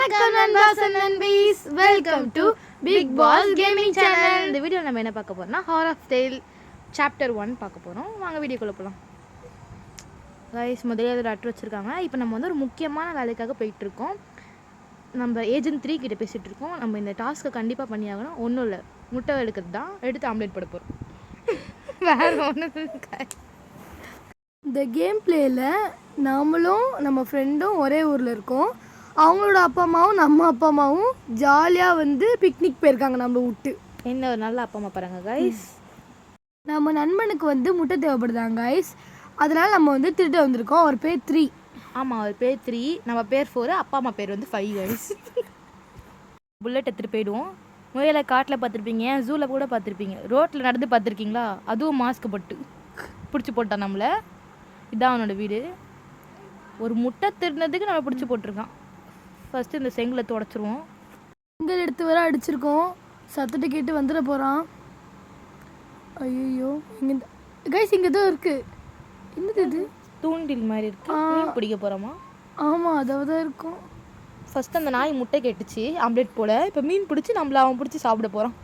வணக்கம் நண்பாஸ் அண்ட் நண்பீஸ், welcome to big boss gaming channel. இந்த வீடியோ நம்ம என்ன பார்க்க போறோம்னா ஹார் ஆஃப் டேல் சாப்டர் 1 பார்க்க போகிறோம். வாங்க வீடியோக்குள்ளே போகலாம். கைஸ், முதல்ல அதில் அட்டு வச்சுருக்காங்க. இப்போ நம்ம வந்து ஒரு முக்கியமான வேலைக்காக போயிட்டுருக்கோம். நம்ம ஏஜென்ட் 3 கிட்ட பேசிகிட்டு இருக்கோம். நம்ம இந்த டாஸ்க்கை கண்டிப்பாக பண்ணி ஆகணும். ஒன்றும் இல்லை, முட்டை எடுக்கிறது தான். எடுத்து ஆம்லேட் போட போகிறோம். வேறு ஒன்று. இந்த கேம் பிளேயில் நாமளும் நம்ம ஃப்ரெண்டும் ஒரே ஊரில் இருக்கோம். அவங்களோட அப்பா அம்மாவும் நம்ம அப்பா அம்மாவும் ஜாலியாக வந்து பிக்னிக் போயிருக்காங்க நம்மளை விட்டு. என்ன ஒரு நல்ல அப்பா அம்மா பாருங்க கைஸ். நம்ம நண்பனுக்கு வந்து முட்டை தேவைப்படுதாங்க கைஸ். அதனால் நம்ம வந்து திருட்டு வந்திருக்கோம். அவர் பேர் 3. ஆமாம், அவர் பேர் 3, நம்ம பேர் 4, அப்பா அம்மா பேர் வந்து 5 கைஸ். புல்லட் எடுத்துகிட்டு போயிடுவோம். முயலை காட்டில் பார்த்துருப்பீங்க, ஜூவில் கூட பார்த்துருப்பீங்க, ரோட்டில் நடந்து பார்த்துருக்கீங்களா? அதுவும் மாஸ்க் போட்டு பிடிச்சி போட்டான் நம்மளை. இதான் அவனோட வீடு. ஒரு முட்டை திருடினதுக்கு நம்ம பிடிச்சி போட்டிருக்கான். ஃபஸ்ட்டு இந்த செங்கலை துடைச்சிருவோம். செங்கல் எடுத்து வர அடிச்சிருக்கோம். சத்தத்தை கேட்டு வந்துட போகிறான். ஐயோ, இங்கே கைஸ் இங்கே தான் இருக்குது. என்னது இது? தூண்டில் மாதிரி இருக்கு. மீன் பிடிக்க போகிறோமா? ஆமாம், அதாவது தான் இருக்கும். ஃபஸ்ட்டு அந்த நாய் முட்டை கேட்டுச்சு ஆம்லேட் போட. இப்போ மீன் பிடிச்சி நம்மளை அவன் பிடிச்சி சாப்பிட போகிறான்.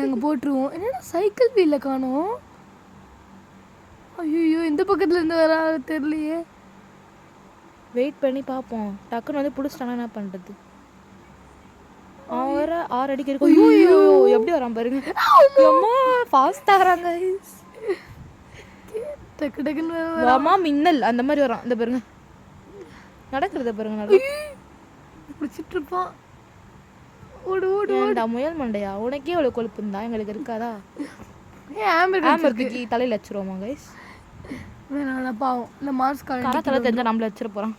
நாங்கள் போட்டுருவோம். என்னடா சைக்கிள் வீலில் காணோம்? ஐயோ, இந்த பக்கத்தில் இருந்து வர தெரியலையே. வெயிட் பண்ணி பார்ப்போம். டக்குன்னு வந்து பிடிச்சிட்டானா என்ன பண்ணுறது? அவன் வேற 6 அடிக்கு இருக்கும். ஐயோ, எப்படி வரான் பாருங்க. அம்மா ஃபாஸ்ட்டாக வராங்க. டக்கு டக்குன்னு அம்மா மின்னல் அந்த மாதிரி வரான். இந்த பாருங்க, நடக்கிறத பாருங்க. நல்லா பிடிச்சிட்டு இருப்பான். ஓடு ஓடு ஓடா முயல் மண்டையா, உனக்கே அவ்வளோ கொழுப்பு இருந்தா எங்களுக்கு இருக்காதா? ஆம்பருக்கு தலையில் வச்சுருவோமா கைஸ்? வேணாம், பாவம். இந்த மாஸ்க் தலை தெரிஞ்சால் நம்மள வச்சிட போகிறான்.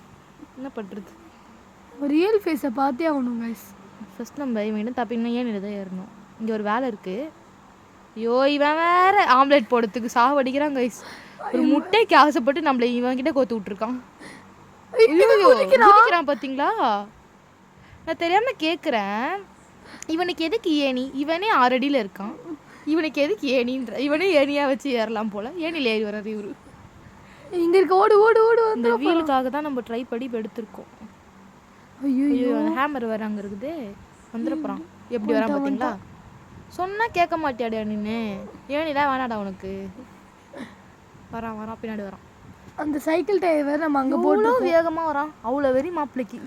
என்ன பண்ணுறது? ரியல் ஃபேஸை பார்த்தே ஆகணும் கைஸ். ஃபஸ்ட் நம்ம இவன் தப்பிங்கன்னா ஏன் இதை ஏறணும். இங்கே ஒரு வேலை இருக்குது. ஐயோ, இவன் வேற ஆம்லேட் போடுறதுக்கு சாவடிக்கிறான் கைஸ். ஒரு முட்டைக்கு ஆசைப்பட்டு நம்மளை இவன்கிட்ட கோத்து விட்ருக்கான். குதிக்கிறான் பார்த்தீங்களா? நான் தெரியாமல் கேட்குறேன், இவனுக்கு எதுக்கு ஏணி? இவனே 6 அடியில் இருக்கான். இவனுக்கு எதுக்கு ஏணின்ற? இவனே ஏணியாக வச்சு ஏறலாம் போல். ஏணியில் ஏறி வர்றாரு இவரு. இங்கே இருக்க ஓடு ஓடு ஓடு. இந்த வீலுக்காக தான் நம்ம ட்ரை பண்ணி இப்போ எடுத்திருக்கோம். ஐயோ, அந்த ஹேமர் வேற அங்கே இருக்குது. வந்துட போகிறான். எப்படி வரான் பார்த்தீங்களா? சொன்னால் கேட்க மாட்டியாடியா நின்று? ஏனிலாம் வேணாடா உனக்கு. வரான் பின்னாடி வரான். அந்த சைக்கிள் டயர் வேறு நம்ம அங்கே போட்டு வேகமாக வரான். அவ்வளோ வெறி மாப்பிள்ளைக்கு.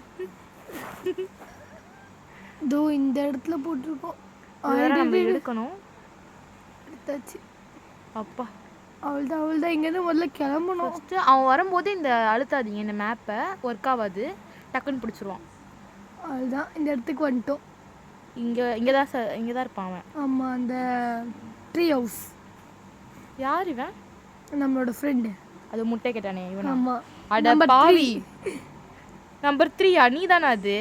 இதோ இந்த இடத்துல போட்டிருக்கோம். நம்ம எடுக்கணும். எடுத்தாச்சு. அப்பா, அவள்தான் இங்கேருந்து முதல்ல கிளம்பணும். ஃபஸ்ட்டு அவன் வரும்போது இந்த அழுத்தாதீங்க, இந்த மேப்பை ஒர்க் ஆகாது. டக்குன்னு பிடிச்சிருவான். அவள்தான் இந்த இடத்துக்கு வந்துட்டோம். இங்கே தான் இருப்பான் அவன். ஆமாம், அந்த ட்ரீ ஹவுஸ். யார் இவன்? நம்மளோட ஃப்ரெண்டு. அது முட்டை கேட்டானே இவன். ஆமாம், அட பாவி. நம்பர் 3யா? நீ தானே அது?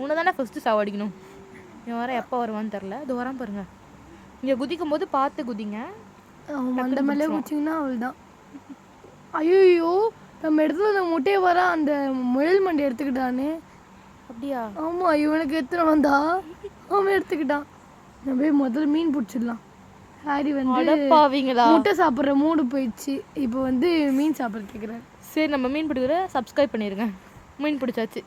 உன்னை தானே ஃபஸ்ட்டு சாவடிக்கணும். இவன் வர எப்போ வருவான்னு தெரில. அது வரான் பாருங்க. இங்கே குதிக்கும் போது பார்த்து குதிங்க. அந்த மேலே குதிச்சிங்கன்னா அவள்தான். ஐயோ, நம்ம இடத்துல அந்த முட்டையை வர அந்த முயல் மண்டி எடுத்துக்கிட்டானே. அப்படியா? ஆமாம், இவனுக்கு எத்தனை வந்தா அவன் எடுத்துக்கிட்டான். நம்ம போய் முதல்ல மீன் பிடிச்சிடலாம். ஹாரி வந்து முட்டை சாப்பிட்ற மூடு போயிடுச்சு. இப்போ வந்து மீன் சாப்பிட்ற கேட்குறாரு. சரி, நம்ம மீன் பிடிக்கிற சப்ஸ்கிரைப் பண்ணிடுங்க. மீன் பிடிச்சாச்சு.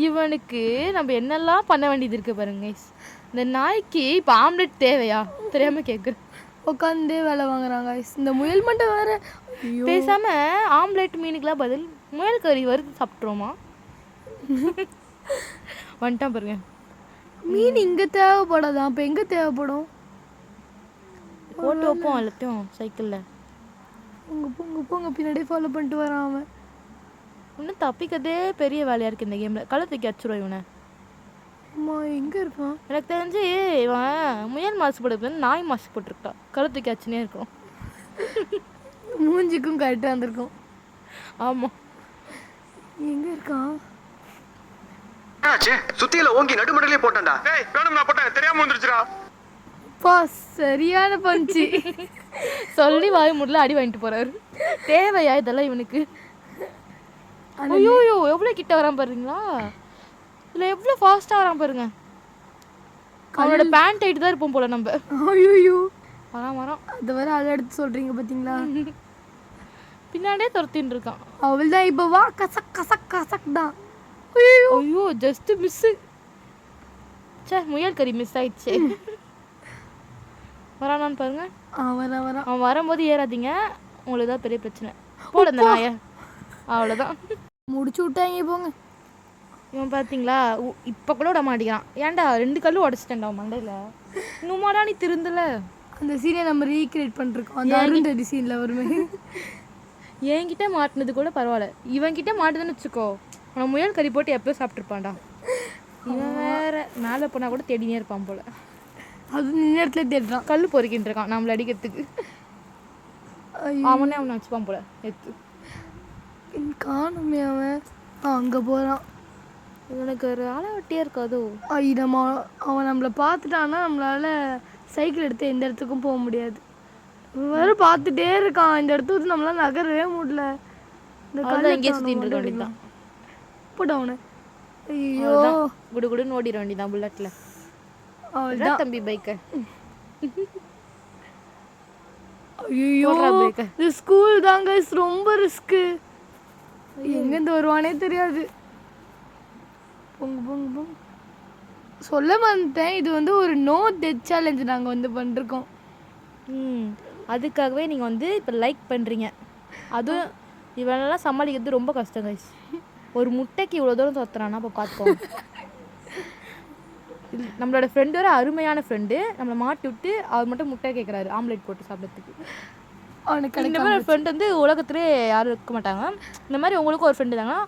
இவனுக்கு நம்ம என்னெல்லாம் பண்ண வேண்டியது இருக்குது பாருங்க. இந்த நாய்க்கு இப்போ ஆம்லெட் தேவையா தெரியாமல் கேட்குறேன். உட்காந்து வேலை வாங்குறாங்க. இந்த முயல் மண்டை வேறு. பேசாமல் ஆம்லெட் மீனுக்கெலாம் பதில் முயல் கறி வறுத்து சாப்பிட்ருவோமா? வந்துட்டான் பாருங்க. மீன் இங்கே தேவைப்படாதான், இப்போ எங்கே தேவைப்படும்? போட்டு வைப்போம் எல்லாத்தையும் சைக்கிளில். போங்க பின்னாடியே ஃபாலோ பண்ணிட்டு வரான் அவன். இன்னும் தப்பிக்கிறதே பெரிய வேலையாக இருக்குது இந்த கேமில். கழுத்துக்கு அச்சுருவோம் இவனை. அம்மா, எங்கே இருக்கான்? எனக்கு தெரிஞ்சு இவன் முயல் மாசு போட்டு நாய் மாசு போட்டிருக்கான். கழுத்துக்கு அச்சுனே இருக்கும். மூஞ்சிக்கும் கரெக்டாக வந்திருக்கும். ஆமாம். எங்கே இருக்கான்? சுத்தியில ஓங்கி நடுமடலே போட்டேன்டா. டேய், வேணும் நான் போட்டேன், தெரியாம வந்துருச்சுடா. பா, சரியான பஞ்சி. சொல்லி வாய் முடல அடி வாங்கிட்டு போறாரு. தேவையா இதெல்லாம் இவனுக்கு? ஐயோ, எவ்வளோ கிட்ட வரான் பாருங்களா? இல்லை எவ்வளோ ஃபாஸ்ட்டாக வரான் பாருங்க. அவனோட பேண்ட் ஆகிட்டு தான் இருப்போம் போல நம்ம. ஐயோ, வரான். அதை வர அதை எடுத்து சொல்கிறீங்க பார்த்தீங்களா? பின்னாடியே துரத்தின்னு இருக்கான். அவள் தான் இப்போ வா கசக் கசக் கசக் தான். ஐயோ ஜஸ்ட் மிஸ்ஸு. சே முயல் கறி மிஸ் ஆயிடுச்சு. வரானான்னு பாருங்க. அவன் வரும்போது ஏறாதீங்க, உங்களுக்கு தான் பெரிய பிரச்சனை. போட இந்த நாயை, அவ்வளோதான் முடிச்சு விட்டாங்க. போங்க. இவன் பார்த்தீங்களா இப்போ கூட விட மாட்டேங்கிறான். ஏன்டா 2 கல்லு உடச்சிட்டேன்டா மண்டையில். இன்னுமாடா நீ திருந்தல? அந்த சீனை நம்ம ரீக்ரியேட் பண்ணிருக்கோம். அந்த அருந்ததி சீனில் வருமே. என்கிட்ட மாட்டினது கூட பரவாயில்ல, இவன்கிட்ட மாட்டுதுன்னு வச்சுக்கோ, அவன் முயல் கறி போட்டு எப்போ சாப்பிட்ருப்பான்டா. இவன் வேற மேலே போனால் கூட தேடினே இருப்பான் போல. அது நேரத்தில் தேடுறான். கல் பொறுக்கின்னு இருக்கான் நம்மளை அடிக்கிறதுக்கு. அவனே அவனை வச்சுப்பான் போல எடுத்து. காணுமே அவன். அங்கே போகிறான். இவனுக்கு ஒரு அளவட்டியே இருக்காதோ. நம்ம அவன் நம்மளை பார்த்துட்டான்னா நம்மளால சைக்கிள் எடுத்து எந்த இடத்துக்கும் போக முடியாது. வேறு பார்த்துட்டே இருக்கான். இந்த இடத்த வந்து நம்மளால நகரவே முடியல. இந்த கல்லை இங்கே சுற்றிட்டு இருக்க வேண்டியதான். போட அவனை. ஐயோ குடு குடுன்னு ஓடிட வேண்டியதான் புல்லட்டில். அவ்வளோதான் தம்பி பைக்கை. ஐயோ இந்த ஸ்கூல் தாங்க ரொம்ப ரிஸ்க்கு. எங்கேருந்து வருவானே தெரியாது. பொங்கு பொங்கு பொங்கு. சொல்ல வந்துட்டேன், இது வந்து ஒரு நோ டெத் சேலஞ்ச் நாங்கள் வந்து பண்ணிருக்கோம். அதுக்காகவே நீங்கள் வந்து இப்போ லைக் பண்ணுறீங்க. அதுவும் இவனெல்லாம் சமாளிக்கிறது ரொம்ப கஷ்டம் கைஸ். ஒரு முட்டைக்கு இவ்வளோ தூரம் தொத்துறான்னா அப்போ பார்த்துக்கோங்க. நம்மளோட ஃப்ரெண்டு வேறு அருமையான ஃப்ரெண்டு. நம்மளை மாட்டி விட்டு அவர் மட்டும் முட்டை கேட்குறாரு ஆம்லேட் போட்டு சாப்பிட்றதுக்கு. அவனுக்கு இந்த மாதிரி ஒரு ஃப்ரெண்ட் வந்து உலகத்திலே யாரும் இருக்க மாட்டாங்க. இந்த மாதிரி உங்களுக்கும் ஒரு ஃப்ரெண்டு தாங்கன்னா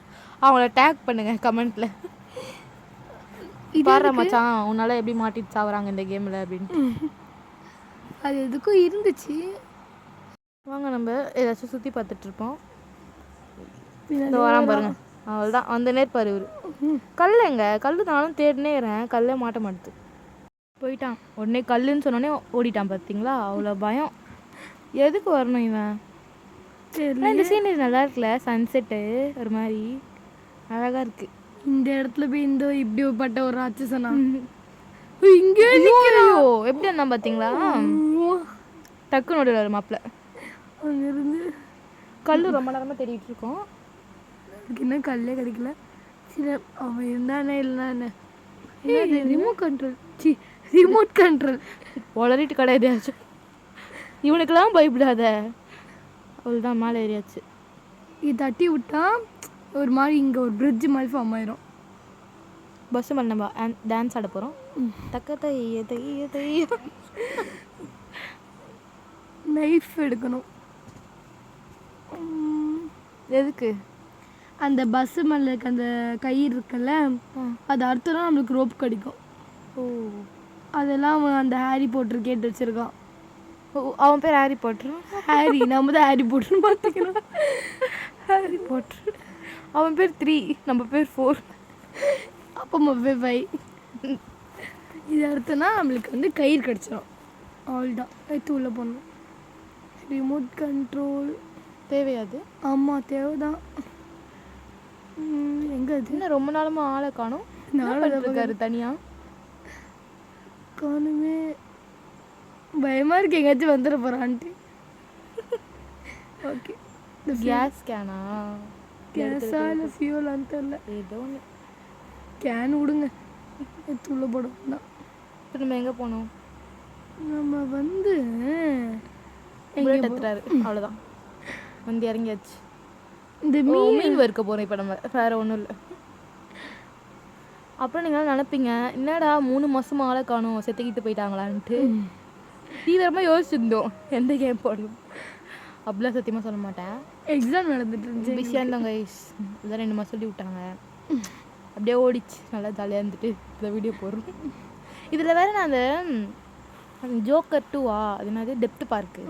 அவங்கள டேக் பண்ணுங்கள் கமெண்ட்டில். பாரு மச்சான் உன்னால் எப்படி மாட்டிட்டு சாவுறாங்க இந்த கேமில் அப்படின்ட்டு. அது எதுக்கும் இருந்துச்சு. வாங்க நம்ம ஏதாச்சும் சுற்றி பார்த்துட்ருப்போம். இந்த வரான் பாருங்க, அவள்தான் அந்த நேர்பாரு இவர். கல் எங்க கல் நானும் தேடினேறேன், கல்லே மாட்ட மாட்டுது. போயிட்டான். உடனே கல்லுன்னு சொன்னோடனே ஓடிட்டான். பார்த்தீங்களா அவ்வளோ பயம். எதுக்கு வரணும் இவன்? இந்த சீனரி நல்லா இருக்குல்ல, சன்செட்டு ஒரு மாதிரி அழகாக இருக்குது. இந்த இடத்துல போய் இந்த இப்படி பட்ட ஒரு ராட்சசனா இங்கே எப்படி வந்தான் பார்த்தீங்களா? டக்குன்னு ஓடுவார் மாப்பிள்ள. அங்கேருந்து கல் ரொம்ப நேரமாக தேடிட்டு இருக்கோம். அதுக்கு என்ன கல்லே கிடைக்கல. சரி அவன் இருந்தானே இல்லைன்னா ரிமோட் கண்ட்ரோல். ரிமோட் கண்ட்ரோல் உளறிட்டு கடை எதையாச்சு. இவனுக்கெல்லாம் பயப்படாத. அவ்வளோதான் மேலே ஏறியாச்சு. இது தட்டி விட்டா ஒரு மாதிரி இங்கே ஒரு பிரிட்ஜ் மாதிரி ஃபார்ம் ஆயிரும். பஸ்ஸு மேலே நம்ம டான்ஸ் ஆட போகிறோம். தக்க தைய தைய தைய. நைஃப் எடுக்கணும். எதுக்கு? அந்த பஸ்ஸு மேலே இருக்க அந்த கயிறு இருக்குல்ல, அது அடுத்ததான் நம்மளுக்கு ரோப் கிடைக்கும். ஓ அதெல்லாம் அவன் அந்த ஹாரி போட்டர் கேட்டு வச்சுருக்கான். அவன் பேர் ஹாரி போட்டர். ஹாரி நம்ம தான் ஹாரி போட்டர்னு பார்த்துக்கணும். ஹாரி போட்டர். அவன் பேர் 3, நம்ம பேர் 4. அப்போ நம்ம பேர் 5. இது அடுத்தனா நம்மளுக்கு வந்து கயிறு கிடச்சிடும். அவ்வளோதான் எடுத்து உள்ளே போடணும். ரிமோட் கண்ட்ரோல் தேவையாது. ஆமாம் தேவைதான். எங்கே அது? இன்னும் ரொம்ப நாளமாக ஆளை காணும். இருக்காரு தனியாக காணுமே. பயமாக இருக்கு எங்கேயாச்சும் வந்துட போகிறான்ட்டு. ஓகே கேஸ் கேனா கேஸா இல்லை ஃபியூலான்னு தெரில. ஏதோ ஒன்று கேன் விடுங்க, எடுத்து உள்ளே போடுவோம். இப்போ நம்ம எங்கே போனோம்? நம்ம வந்து புல்லட் எடுத்துறாரு, அவ்வளோதான். வந்து இறங்கியாச்சு. இந்த மீன் வறுக்க போகிறோம் இப்போ நம்ம, வேறு ஒன்றும் இல்லை. அப்புறம் நீங்கள் நினைப்பீங்க என்னடா 3 மாதமாக ஆளை காணும், செத்துக்கிட்டு போயிட்டாங்களான்ட்டு. தீவிரமாக யோசிச்சுருந்தோம் எந்த கேம் போடணும். அப்படிலாம் சத்தியமாக சொல்ல மாட்டேன். எக்ஸாம் நடந்துட்டு இருந்துச்சு, பிஸியாக இருந்தாங்க கைஸ். இதான் 2 மாதம் சொல்லி விட்டாங்க. அப்படியே ஓடிச்சு, நல்லா ஜாலியாக இருந்துட்டு இந்த வீடியோ போடுறோம். இதில் வேறு நான் அந்த ஜோக்கர் 2 அது என்னது டெப்த் பார்க்கு,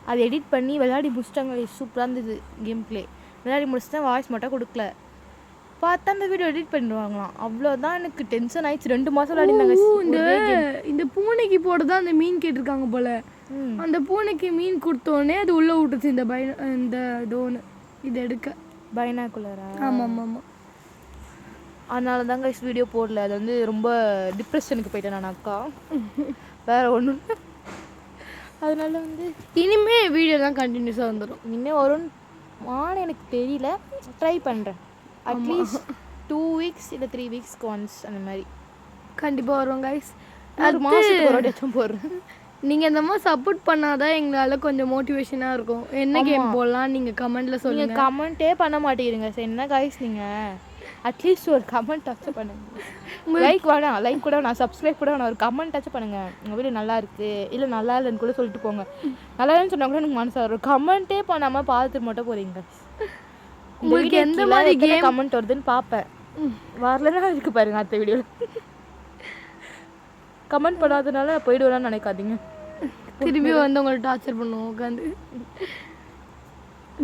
அதை எடிட் பண்ணி விளையாடி முடிச்சிட்டாங்க. சூப்பராக இருந்தது கேம் பிளே. விளையாடி முடிச்சுட்டா வாய்ஸ் மட்டும் கொடுக்கல. பார்த்தா அந்த வீடியோ எடிட் பண்ணிடுவாங்களாம். அவ்வளோதான் எனக்கு டென்ஷன் ஆயிடுச்சு. 2 மாதம் விளையாடினாங்க. இந்த பூனைக்கு போடுதான் அந்த மீன் கேட்டிருக்காங்க போல. அந்த பூனைக்கு மீன் கொடுத்தோடனே அது உள்ளே விட்டுச்சு. இந்த டோனு இது எடுக்க பைனாக்குலரா? ஆமாம் ஆமாம் ஆமாம். அதனால தாங்க வீடியோ போடல. அது வந்து ரொம்ப டிப்ரெஷனுக்கு போயிட்டேன் நான் அக்கா, வேறு ஒன்றும். அதனால வந்து இனிமேல் வீடியோ தான் கண்டினியூஸாக வந்துடும். இனிமேல் வரும்னு எனக்கு தெரியல, ட்ரை பண்ணுறேன். அட்லீஸ்ட் 2 வீக்ஸ் இல்லை 3 வீக்ஸ்க்கு ஒன்ஸ் அந்த மாதிரி கண்டிப்பாக வரும் கைஸ். ஒரு மாதத்துக்கு ஒரு வாட்டி போடுறேன். நீங்கள் இந்த மாதிரி சப்போர்ட் பண்ணாதான் எங்களால் கொஞ்சம் மோட்டிவேஷனாக இருக்கும். என்ன கேம் போடலாம் நீங்கள் கமெண்ட்டில் சொல்லுங்கள். நீங்கள் கமெண்ட்டே பண்ண மாட்டேங்கிறீங்க. சரி என்ன கைஸ் நீங்கள் அட்லீஸ்ட் ஒரு கமெண்ட் ஆச்சும் பண்ணுங்க. லைக் வேணாம், லைக் கூட நான் சப்ஸ்கிரைப் கூட வேணாம், ஒரு கமெண்ட் ஆச்சும் பண்ணுங்கள். உங்கள் வீடியோ நல்லா இருக்குது இல்லை நல்லா இல்லைன்னு கூட சொல்லிட்டு போங்க. நல்லா இல்லைன்னு சொன்னால் கூட எனக்கு மனசு வரும். கமெண்ட்டே பண்ணாமல் பார்த்துட்டு மட்டும் போகிறீங்க. உங்களுக்கு எந்த மாதிரி கேம் கமெண்ட் வருதுன்னு பார்ப்பேன். வரலன்னா இருக்கு பாருங்க அடுத்த வீடியோவில். கமெண்ட் பண்ணாதனால போயிடுவேன்னு நினைக்காதீங்க. திரும்பி வந்து உங்களை டார்ச்சர் பண்ணுவோம் உட்காந்து.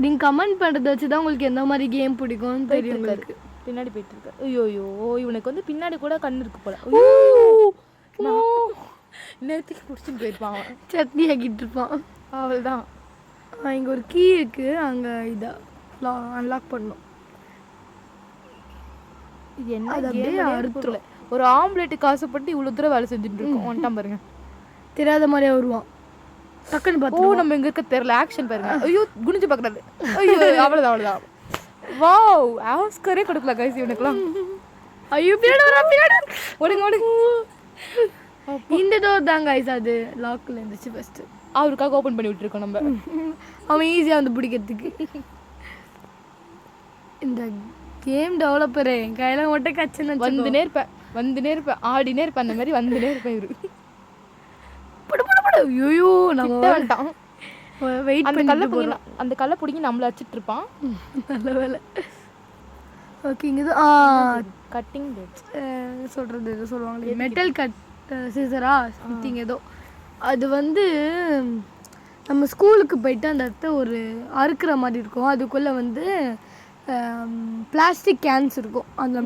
நீங்கள் கமெண்ட் பண்ணுறத வச்சு தான் உங்களுக்கு எந்த மாதிரி கேம் பிடிக்கும்னு தெரியும். உங்களுக்கு பின்னாடி போயிட்டு இருக்க. ஐயோ இவனுக்கு வந்து பின்னாடி கூட கண்ணு இருக்கு போல. நேரத்துக்கு பிடிச்சிட்டு போயிருப்பான். சட்னி ஆக்கிட்டு இருப்பான். அவள் தான். இங்கே ஒரு கீ இருக்குது, அங்கே இதை அன்லாக் பண்ணணும். இது என்ன அது அப்படியே அறுத்துருல. ஒரு ஆம்லேட்டுக்கு ஆசைப்பட்டு இவ்வளோ தூரம் வேலை செஞ்சுட்டு இருக்கோம். ஒன்ட்டாம் பாருங்க. தெரியாத மாதிரியே வருவான். டக்குன்னு பார்த்து நம்ம எங்க இருக்க தெரியல. ஆக்ஷன் பாருங்க. ஐயோ குனிஞ்சு பார்க்குறாரு. ஐயோ அவ்வளோதான். வாவ் ஆஸ்கரே கொடுக்கல கைஸ் இவனுக்குலாம். ஐயோ பின்னாடி வரா, பின்னாடி ஓடுங்க. இந்த டோர் தான் கைஸ், அது லாக்கில் இருந்துச்சு ஃபஸ்ட்டு. அவருக்காக ஓப்பன் பண்ணி விட்டுருக்கோம் நம்ம. அவன் ஈஸியாக வந்து பிடிக்கிறதுக்கு. இந்த கேம் டெவலப்பரு என் கையில் மட்டும் கச்சுன்னு வந்துனே இருப்பேன் ஆடினே இருப்பேன். அந்த மாதிரி வந்துனே இருப்பேன். இவரு ஐயோ நம்ம வந்துட்டான். வெயிட் பண்ணி அந்த கல்லை பிடிங்கி நம்மள அடிச்சிட்டு இருப்பான். நல்ல வேலை. ஓகே இங்கே தான் கட்டிங் சொல்கிறது எதோ சொல்லுவாங்களே, மெட்டல் கட் சீசரா சம்திங் ஏதோ. அது வந்து நம்ம ஸ்கூலுக்கு போயிட்டு அந்த இடத்த ஒரு அறுக்கிற மாதிரி இருக்கும். அதுக்குள்ளே வந்து பிளாஸ்டிக் கேன்ஸ் இருக்கும். அந்த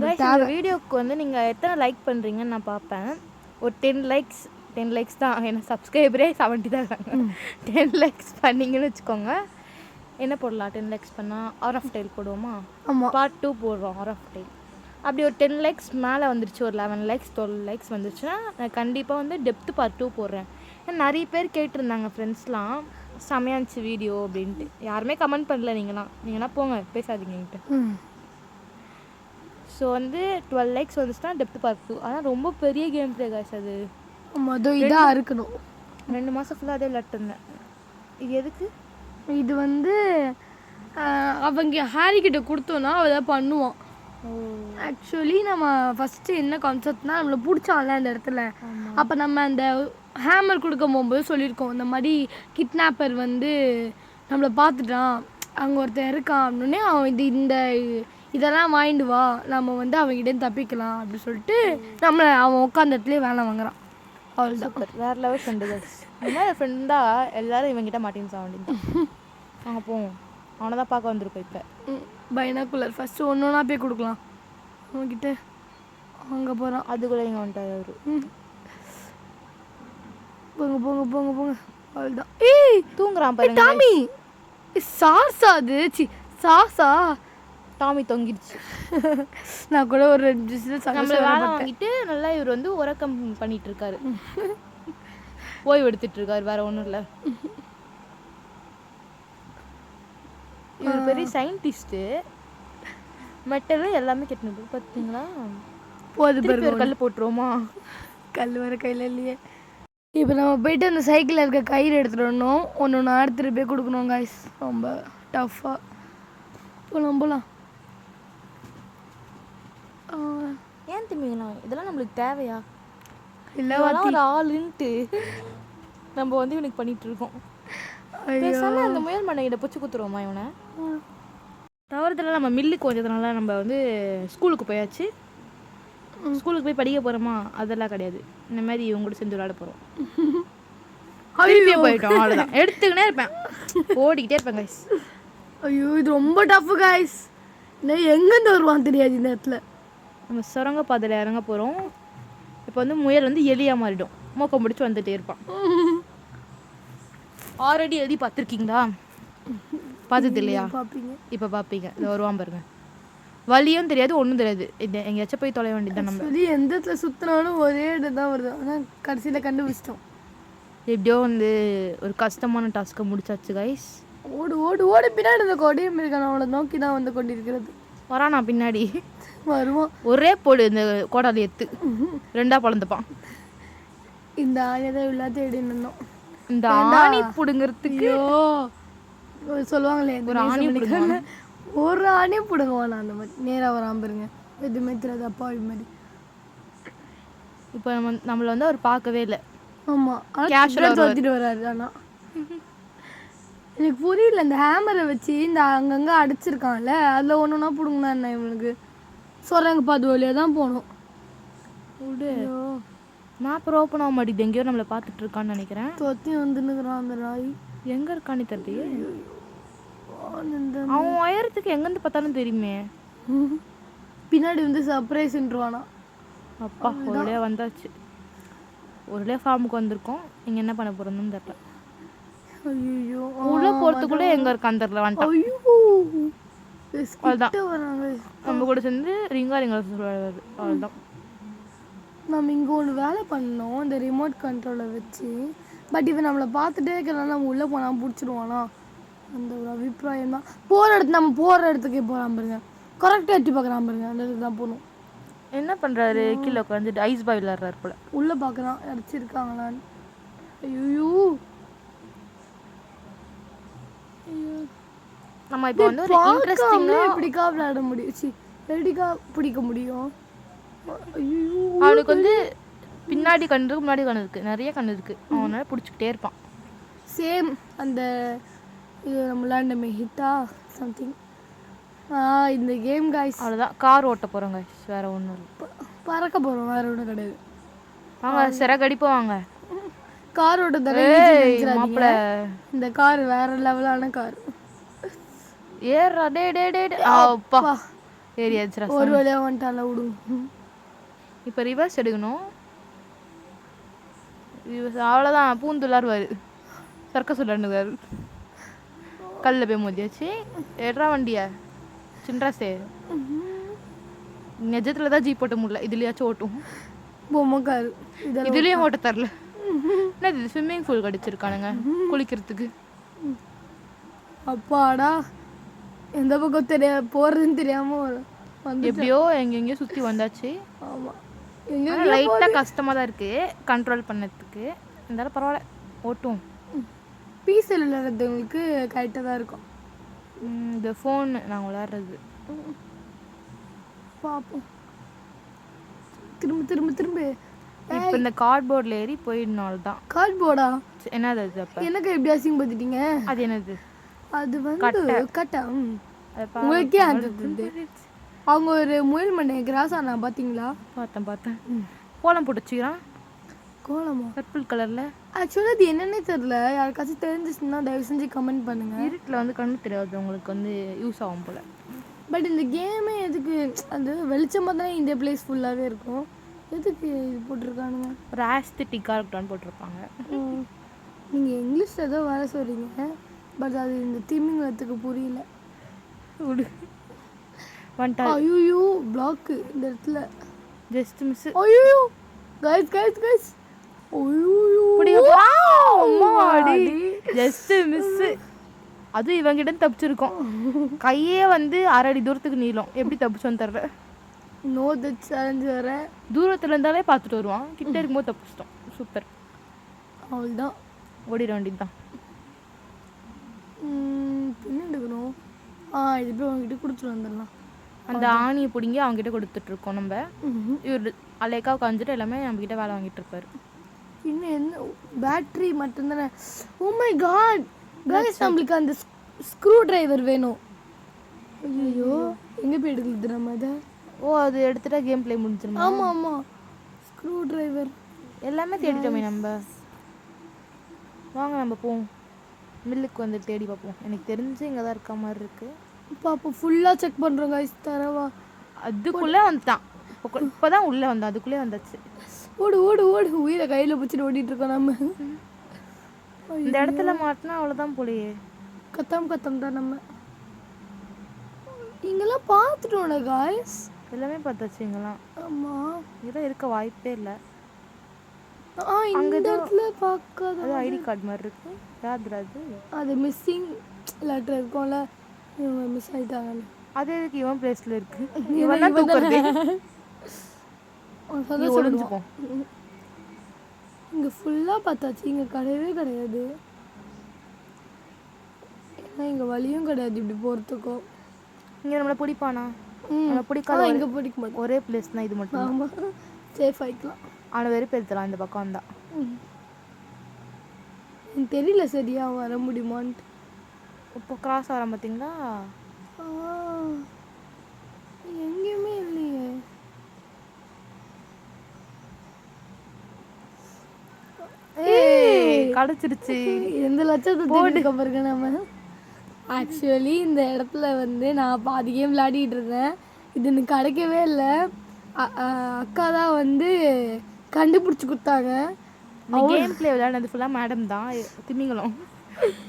வீடியோக்கு வந்து நீங்கள் எத்தனை லைக் பண்ணுறீங்கன்னு நான் பார்ப்பேன். ஒரு 10 லைக்ஸ் தான். என்ன சப்ஸ்கிரைபரே 70 தான் இருக்காங்க. 10 லைக்ஸ் பண்ணிங்கன்னு வச்சுக்கோங்க. என்ன போடலாம்? 10 லைக்ஸ் பண்ணால் ஆர் ஆஃப் டெய்ல் போடுவோமா? ஆமாம், பார்ட் 2 போடுறோம் ஆர் ஆஃப் டெய்ல். அப்படி ஒரு 10 லைக்ஸ் மேலே வந்துருச்சு, ஒரு 11 லைக்ஸ் 12 லைக்ஸ் வந்துருச்சுன்னா நான் கண்டிப்பாக வந்து டெப்த்து பார்ட் 2 போடுறேன். நிறைய பேர் கேட்டிருந்தாங்க ஃப்ரெண்ட்ஸ்லாம், செமையாச்சு வீடியோ அப்படின்ட்டு. யாருமே கமெண்ட் பண்ணல. நீங்களாம் போங்க பேசாதீங்க என்கிட்ட. ஸோ வந்து 12 லைக்ஸ் வந்துச்சுன்னா டெப்த்து பார்ட் 2. ஆனால் ரொம்ப பெரிய கேம் ப்ளே காய்ஸ் அது. மொதல் இதாக இருக்கணும். 2 மாதம் ஃபுல்லாக அதே விளாட்டுருந்தேன். இது எதுக்கு? இது வந்து அவங்க ஹாரிக்கிட்ட கொடுத்தோன்னா அவள் தான் பண்ணுவான். ஆக்சுவலி நம்ம ஃபஸ்ட்டு என்ன கான்செப்ட்னா, நம்மளை பிடிச்சான்ல அந்த இடத்துல. அப்போ நம்ம அந்த ஹேமர் கொடுக்க போகும்போது சொல்லியிருக்கோம், இந்த மாதிரி கிட்னாப்பர் வந்து நம்மளை பார்த்துட்டான், அங்கே ஒருத்தன் இருக்கான் அப்படின்னே, அவன் இதெல்லாம் வாங்கிட்டு வா, நம்ம வந்து அவங்ககிட்ட தப்பிக்கலாம் அப்படின்னு சொல்லிட்டு அவன் உட்காந்த இடத்துலேயே வேலை வாங்குறான். அவ்வளோதான். வேறு லெவல் ஃப்ரெண்டு தான். என்ன ஃப்ரெண்டா எல்லாரும் இவங்கிட்ட மாட்டின்னு சாப்பிட்டு அங்கே போவோம். அவனை தான் பார்க்க வந்திருக்கோம். இப்போ பைனாக்குலர் ஃபஸ்ட்டு ஒன்றா போய் கொடுக்கலாம் அவன்கிட்ட. அங்கே போகிறான். அதுக்குள்ளே இங்கே வந்துட்டார் அவர். போங்க போங்க போங்க போங்க. அவ்வளோதான். தூங்குறான் பாருங்க. டாமி சாசா, அது சாசா டாமி தொங்கிடுச்சு. நான் கூட ஒரு 2 நம்மளை வேலை வாங்கிட்டு நல்லா இவர் வந்து உறக்கம் பண்ணிட்டு இருக்காரு, ஓய்வு எடுத்துட்டு இருக்காரு. வேற ஒன்றும் இல்லை. இவர் பெரிய சயின்டிஸ்ட்டு. மெட்டல் எல்லாமே கெட்டினது பார்த்தீங்களா? போது ஒரு கல் போட்டுருவோமா? கல் வர கையில் இல்லையே. இப்போ நம்ம போயிட்டு அந்த சைக்கிளில் இருக்க கயிறு எடுத்துகிட்டு வரணும். ஒன்று எடுத்துகிட்டு போய் கொடுக்கணும் காய்ஸ். ரொம்ப டஃப்பாக. போகலாம். ஏன் திம்பிங்களா? இதெல்லாம் நம்மளுக்கு தேவையா? இல்லை ஒரு ஆளுன்ட்டு நம்ம வந்து இவனுக்கு பண்ணிட்டு இருக்கோம். பேசாம அந்த முயல் மண்ணையிட பிடிச்சி குத்துருவோமா இவனை? தவறுதல நம்ம மில்லுக்கு கொஞ்சதுனால நம்ம வந்து ஸ்கூலுக்கு போயாச்சு. ஸ்கூலுக்கு போய் படிக்க போகிறோமா? அதெல்லாம் கிடையாது. இந்த மாதிரி இவங்க கூட சேர்ந்து விளையாட போகிறோம். போயிட்டோம். அவ்வளோதான். எடுத்துக்கினே இருப்பேன், ஓடிக்கிட்டே இருப்பேன் கைஸ். ஐயோ இது ரொம்ப டஃப் கைஸ். எங்கேருந்து வருவான்னு தெரியாது இந்த இடத்துல. நம்ம சுரங்க பாதையில் இறங்க போகிறோம். இப்போ வந்து முயல் வந்து எலியாக மாறிடும். மூக்கம் முடிச்சு வந்துட்டே இருப்பான். ஆல்ரெடி எழுதி பார்த்துருக்கீங்களா? பார்த்தது இல்லையா? இப்போ பார்ப்பீங்க. இதை வருவான் பாருங்க. வலியும் தெரியாது, ஒன்றும் தெரியாது. எங்கேயாச்சும் போய் தொலை வேண்டியதான். நம்ம எந்த இடத்துல சுற்றினாலும் ஒரே இடம் தான் வருது. ஆனால் கடைசியில் கண்டுபிடிச்சிட்டோம். எப்படியோ வந்து ஒரு கஷ்டமான டாஸ்க்கை முடிச்சாச்சு கைஸ். ஓடு ஓடு ஓடு. பின்னாடி இந்த கொடியும் இருக்கான அவளை நோக்கி தான் வந்து கொண்டிருக்கிறது. வரானா பின்னாடி? வருவான். ஒரே போடு இந்த கோடாலி எத்து 2 பழந்துப்பான். இந்த ஆணியை தான் எல்லாத்தையும் தேடி நின்னோம். இந்த ஆணி புடுங்கிறதுக்கு சொல்லுவாங்களே ஒரு ஆணி புடுங்குவாங்க. ஒரு ஆணியை பிடுங்குவான். அந்த மாதிரி நேராக வராம பாருங்க, எதுவுமே தெரியாது அப்பா இது மாதிரி. இப்போ நம்மளை வந்து அவர் பார்க்கவே இல்லை. ஆமாம், Casual-ஆ ஆனால் தோத்திட்டு வராரு. ஆனால் எனக்கு புரியல, இந்த ஹேமரை வச்சு இந்த அங்கங்கே அடிச்சிருக்கான்ல, அதில் ஒன்று ஒன்றா பிடுங்கினா என்ன இவனுக்கு சொல்கிறாங்க. பாது வழியாக தான் போகணும். விடு, மேப் ஓப்பன் ஆக மாட்டேங்குது. எங்கேயோ நம்மளை பார்த்துட்டு இருக்கான்னு நினைக்கிறேன். தொத்தி வந்துன்னுக்குறான் அந்த நாய். எங்கே இருக்கான்னு தெரியலையே. இந்த அவன் உயரத்துக்கு எங்கேருந்து பார்த்தாலும் தெரியுமே. பின்னாடி வந்து சர்ப்ரைஸ்ன்றானா. அப்பா ஒரு வழியாக வந்தாச்சு. ஒரு வழியாக ஃபார்முக்கு வந்திருக்கோம். நீங்கள் என்ன பண்ண போகிறோன்னு தெரியல. ஐயோ, உள்ளே போகிறதுக்குள்ளே எங்கே இருக்கான்னு தெரியல. வந்துட்டான். ஐயோ அவ்வளோதான். வராங்க. நம்ம கூட சேர்ந்து ரிங்கா சொல்லுவாரு. அவ்வளோதான். நம்ம இங்கே ஒன்று வேலை பண்ணோம் இந்த ரிமோட் கண்ட்ரோலை வச்சு. பட் இவன் நம்மளை பார்த்துட்டே இருக்கிறனால நம்ம உள்ளே போனால் பிடிச்சிடுவானா அந்த ஒரு அபிப்பிராயம் தான். நம்ம போகிற இடத்துக்கே போகிறான் பாருங்க, கரெக்டாக எட்டி பார்க்குறான் பாருங்க. அந்த இதுக்கு தான் போகணும். என்ன பண்ணுறாரு? கீழே உட்காந்துட்டு ஐஸ் பாய் விளாட்றாரு போல. உள்ளே பார்க்குறான் அடிச்சிருக்காங்களான்னு. ஐயோ, நம்ம இப்போ வந்து ஒரு இன்ட்ரெஸ்டிங்காக எப்படிக்கா விளையாட முடியும், எப்படிக்கா பிடிக்க முடியும்? ஐயோ, அவனுக்கு வந்து பின்னாடி கண்ணு இருக்கு, முன்னாடி கண்ணு இருக்குது, நிறைய கண்ணு இருக்குது. அவனால பிடிச்சிக்கிட்டே இருப்பான். சேம் அந்த இது நம்ம விளையாண்டமே ஹிட்டா சம்திங். இந்த கேம் காய்ஸ் அவ்வளோதான். கார் ஓட்ட போகிறோம் காய்ஸ், வேறு ஒன்றும் இல்லை. பறக்க போகிறோம், வேறு ஒன்றும் கிடையாது. வாங்க சிறகடிப்போம் வாங்க. கார் ஓட்ட தர மாப்பிள்ள. இந்த கார் வேற லெவலான கார். ஏறா டே டே டே அப்பா ஏறியாச்சுரா. ஒரு வழியாக வந்துட்டால விடுங்க. இப்போ ரிவர்ஸ் எடுக்கணும். அவ்வளோதான். பூந்துள்ளாருவார், சர்க்கஸ் விளாண்டுவார். கல்லில் போய் மோதியாச்சு. எட்ரா வண்டியா சின்ராசே. நிஜத்தில் தான் ஜீப் ஓட்ட முடியல, இதுலையாச்சும் ஓட்டும். பொம்மை கார் இதுலேயும் ஓட்ட தரல. என்ன இது ஸ்விம்மிங் பூல் கடிச்சிருக்கானுங்க குளிக்கிறதுக்கு. அப்பாடா, எந்த பக்கம் போகிறதுன்னு தெரியாமல் வந்து எப்படியோ எங்கெங்கேயோ சுற்றி வந்தாச்சு. ஆமாம், லைட்டாக கஷ்டமாக தான் இருக்குது கண்ட்ரோல் பண்ணதுக்கு. இருந்தாலும் பரவாயில்ல, ஓட்டும். பீஸில் விளையாடுறதுங்களுக்கு கரெக்டாக தான் இருக்கும். இந்த ஃபோன் நாங்கள் விளையாடுறது பார்ப்போம். திரும்ப திரும்ப திரும்ப இப்போ இந்த கார்ட்போர்டில் ஏறி போயிடனால தான். கார்ட்போர்டா? என்னது அது? அப்போ எனக்கு எப்படி அசிங்கப்படுத்திட்டீங்க? அது என்னது? அது வந்து கட்டா. உங்களுக்கே அந்த அவங்க ஒரு முயல் மண்டை கிராஸ் ஆனா பார்த்தீங்களா? பார்த்தேன். கோலம் போட்டு வச்சுக்கிறான். கோலமா? பர்பிள் கலரில். ஆக்சுவலாக அது என்னன்னே தெரில. யாருக்காச்சும் தெரிஞ்சிச்சுன்னா தயவு செஞ்சு கமெண்ட் பண்ணுங்கள். இருட்டில் வந்து கண்ணு தெரியாது, உங்களுக்கு வந்து யூஸ் ஆகும் போல். பட் இந்த கேமே எதுக்கு? அந்த வெளிச்சமாக தானே இந்த பிளேஸ் ஃபுல்லாகவே இருக்கும். எதுக்கு இது போட்டிருக்கானுங்க? ஒரு ஆஸ்தட்டிக்காக இருக்கலான்னு போட்டிருப்பாங்க. நீங்கள் இங்கிலீஷில் ஏதோ வர சொல்கிறீங்க, பட் அது இந்த திமிங்கலத்துக்கு புரியல. ஐயோ, பிளாக்கு இந்த இடத்துல. Just miss. ஐயோ guys guys guys. Just miss. அது இவங்கிட்ட தப்பிச்சிருக்கோம். கையே வந்து 1/2 அடி தூரத்துக்கு நீளம். எப்படி தப்பிச்சோன்னு தர்ற. நோ த சேலஞ்ச் வர. தூரத்துல இருந்தாலே பார்த்துட்டு வருவான், கிட்ட இருக்கும்போது தப்பிச்சிட்டோம். சூப்பர். அவ்வளோதான், ஓடிட வேண்டியது தான். என்ன எடுக்கணும்? இது போய் அவங்ககிட்ட கொடுத்துட்டு வந்துடலாம். அந்த ஆணியை பிடிங்கி அவங்ககிட்ட கொடுத்துட்ருக்கோம் நம்ம. இவர் அலைக்கா உட்காந்துட்டு எல்லாமே நம்மக்கிட்ட வேலை வாங்கிட்டு இருப்பாரு. இன்னும் என்ன பேட்ரி மட்டும்தானே? ஓ மை காட் கைஸ், நம்மளுக்கு அந்த ஸ்க்ரூ டிரைவர் வேணும். ஐயோ, எங்கே போய் எடுக்கிறது நம்ம அதை? அது எடுத்துட்டா கேம் பிளே முடிஞ்சிருமா? ஆமாம் ஆமாம், ஸ்க்ரூ டிரைவர் எல்லாமே தேடிட்டோமே நம்ம. வாங்க நம்ம போவோம், மில்லுக்கு வந்து தேடி பார்ப்போம். எனக்கு தெரிஞ்சு இங்கே தான் இருக்க மாதிரி இருக்குது. பாப்போம், ஃபுல்லாக செக் பண்ணுறோம் கைஸ். தரவா? அதுக்குள்ளே வந்துட்டான். இப்போ தான் உள்ளே வந்தோம், அதுக்குள்ளே வந்தாச்சு. ஓடு ஓடு ஓடு, உயிரை கையில் பிடிச்சிட்டு ஓடிட்டு இருக்கோம் நம்ம. இந்த இடத்துல மாட்டினா அவ்வளோதான் போலையே. கத்தம் தான் நம்ம. இங்கெல்லாம் பார்த்துட்டோம்ல காய்ஸ், எல்லாமே பார்த்தாச்சு இங்கெல்லாம். ஆமாம், இதெல்லாம் இருக்க வாய்ப்பே இல்லை. இந்த இடத்துல பார்க்காத அது ஐடி கார்டு மாதிரி இருக்கு. யாருது அது? அது மிஸ்ஸிங் லெட்டர் இருக்கும்ல, இவங்க மிஸ் ஆகிட்டாங்கன்னு. அது எதுக்கு இவன் பிளேஸ்ல இருக்கு? இவன் தான் தூக்குறது. நீ ஒளிஞ்சுப்போம். இங்கே ஃபுல்லாக பார்த்தாச்சு, இங்கே கிடையவே கிடையாது. ஏன்னா இங்கே வழியும் கிடையாது இப்படி போகிறதுக்கும். இங்கே நம்மளை பிடிப்பானா? நம்மளை பிடிக்காத இங்கே பிடிக்க மாட்டோம். ஒரே பிளேஸ் தான் இது மட்டும். ஆமாம், சேஃப் ஆகிக்கலாம். அவனை வெறுப்பேற்றலாம் இந்த பக்கம் வந்தா. எனக்கு தெரியல சரியா வர முடியுமான்ட்டு. இப்போ கிராஸ் வரான் பார்த்தீங்களா? எங்கேயுமே இல்லையே. கிடச்சிருச்சு. எந்த லட்சத்தை போட்டுக்க பாருங்க. நம்ம ஆக்சுவலி இந்த இடத்துல வந்து நான் பாதி கேம் விளையாடிட்டு இருந்தேன். இது எனக்கு கிடைக்கவே இல்லை. அக்கா தான் வந்து கண்டுபிடிச்சி கொடுத்தாங்க. கேம் பிளே விளையாடுனது ஃபுல்லாக மேடம் தான், திமிங்கலம்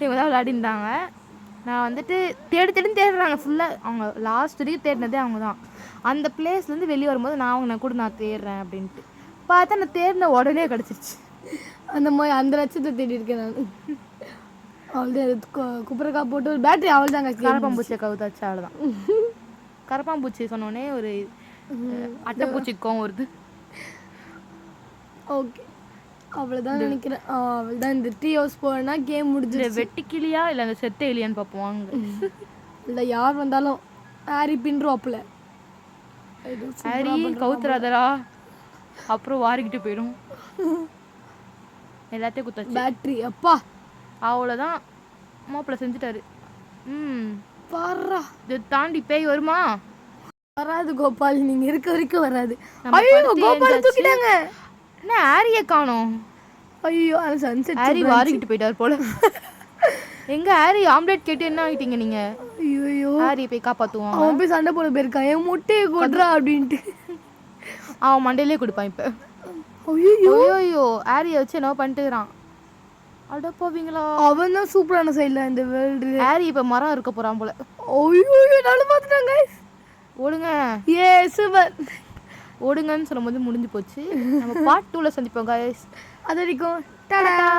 இவங்க தான் விளையாடிருந்தாங்க. நான் வந்துட்டு தேடுறாங்க ஃபுல்லாக. அவங்க லாஸ்ட் வரைக்கும் தேடினதே அவங்க தான். அந்த பிளேஸ்லேருந்து வெளியே வரும்போது நான் கூட நான் தேடுறேன் அப்படின்ட்டு பார்த்தா நான் தேடின உடனே கிடச்சிருச்சு. அந்த மாதிரி அந்த லட்சத்தை தேடி இருக்கேன் நான். அவள்தான் குப்பரக்கா போட்டு ஒரு பேட்டரி அவள் தாங்க. கரப்பாம்பூச்சியை கவுத்தாச்சு, அவ்வளோதான். கரப்பாம்பூச்சி சொன்னோடனே ஒரு அட்டைப்பூச்சிக்கும் வருது. ஓகே, அவ்வளோதான் நினைக்கிறேன். அவ்வளோதான். இந்த 3 hours போனா கேம் முடிஞ்சு. வெட்டிக்கிளியா இல்லை அந்த செத்த இல்லையான்னு பார்ப்போம் வாங்க. இல்லை யார் வந்தாலும் ஹாரி பின்றுவாப்பில். ஹாரி கவுத்துறாதரா, அப்புறம் வாரிக்கிட்டு போயிடும். எல்லாத்தையும் குத்தாச்சு. பேட்டரி அப்பா அவ்வளோதான். மாப்பிள்ள செஞ்சுட்டாரு. பாரா, இதை தாண்டி பேய் வருமா? வராது கோபால், நீங்க இருக்க வரைக்கும் வராது. ஐயோ கோபால் தூக்கிட்டாங்க. என்ன ஹாரியை காணோம்? ஐயோ அது சன்செட். ஹாரி வாரிக்கிட்டு போயிட்டார் போல. எங்க ஹாரி ஆம்லெட் கேட்டு என்ன ஆகிட்டீங்க நீங்க? ஐயோ ஹாரியை போய் காப்பாற்றுவான். அவன் போய் சண்டை போட போயிருக்கான். என் முட்டையை கொடுறா அப்படின்ட்டு அவன் மண்டையிலே கொடுப்பான் இப்போ. ஐயோ ஐயோ ஹாரியை வச்சு என்ன பண்ணிட்டுறான். அட போவீங்களா? அவன் தான் சூப்பரான சைடுல இந்த வேர்ல்டு. ஹாரி இப்போ மரம் இருக்க போறான் போல. ஐயோ நாள பார்த்துட்டாங்க. ஓடுங்க. ஏ சூப்பர். ஓடுங்கன்னு சொல்லும்போது முடிஞ்சு போச்சு. நம்ம பார்ட் 2ல சந்திப்போம் गाइस. அது வரைக்கும் டாடா.